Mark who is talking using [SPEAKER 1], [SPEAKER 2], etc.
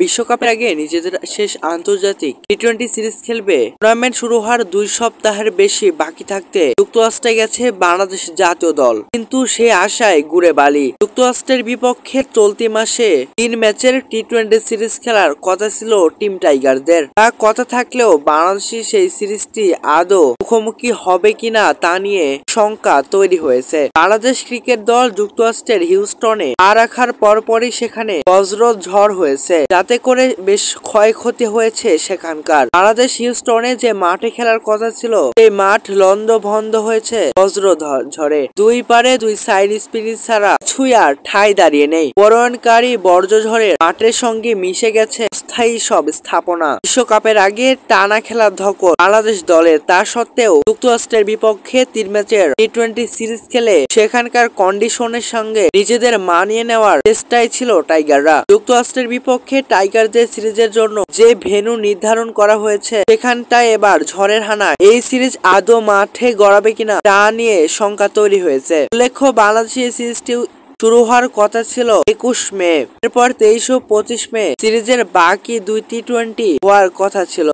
[SPEAKER 1] বিশ্বকাপের আগে নিজেদের শেষ আন্তর্জাতিক টি-20 সিরিজ খেলবে। টুর্নামেন্ট শুরু হওয়ার 2 সপ্তাহের বেশি বাকি থাকতে যুক্তরাষ্ট্রে গেছে বাংলাদেশ জাতীয় দল, কিন্তু সে আশায় গুড়ে বালি। যুক্তরাষ্ট্রের বিপক্ষে চলতি মাসে 3 ম্যাচের টি-20 সিরিজ খেলার কথা ছিল টিম টাইগারদের। তা কথা থাকলেও বাংলাদেশি সেই সিরিজটি আদৌ মুখোমুখি হবে কিনা তা নিয়ে শঙ্কা তৈরি হয়েছে। বাংলাদেশ ক্রিকেট দল যুক্তরাষ্ট্রের হিউস্টনে পা রাখার পরপরই সেখানে বজ্র ঝড় হয়েছে, যাতে করে বেশ ক্ষয়ক্ষতি হয়েছে সেখানকার। বাংলাদেশ হিউস্টনে যে মাঠে খেলার কথা ছিল সেই মাঠ লন্ডভন্ড হয়েছে বজ্র ঝড়ে। দুই পারে দুই সাইড স্পিরিট ছাড়া ছুঁই আর ঠাঁই দাঁড়িয়ে নেই। বরণকারী বর্জ্য ঝড়ের মাঠের সঙ্গে মিশে গেছে স্থায়ী সব স্থাপনা। বিশ্বকাপের আগে টানা খেলার ধকল বাংলাদেশ দলের, তা সত্ত্বেও যুক্তরাষ্ট্রের বিপক্ষে 3 ম্যাচের টি-20 সিরিজ খেলে সেখানকার কন্ডিশনের সঙ্গে নিজেদের মানিয়ে নেওয়ার চেষ্টায় ছিল টাইগাররা। যুক্তরাষ্ট্রের বিপক্ষে টাইগারদের সিরিজের জন্য যে ভেন্যু নির্ধারণ করা হয়েছে সেখানটায় এবার ঝড়ের হানায় এই সিরিজ আদৌ মাঠে গড়াবে কিনা তা নিয়ে শঙ্কা তৈরি হয়েছে। উল্লেখ্য, বাংলাদেশের সিরিজটি শুরু হওয়ার কথা ছিল 21 মে। এরপর 23 ও 25 মে সিরিজের বাকি 2 টি-20 হওয়ার কথা ছিল।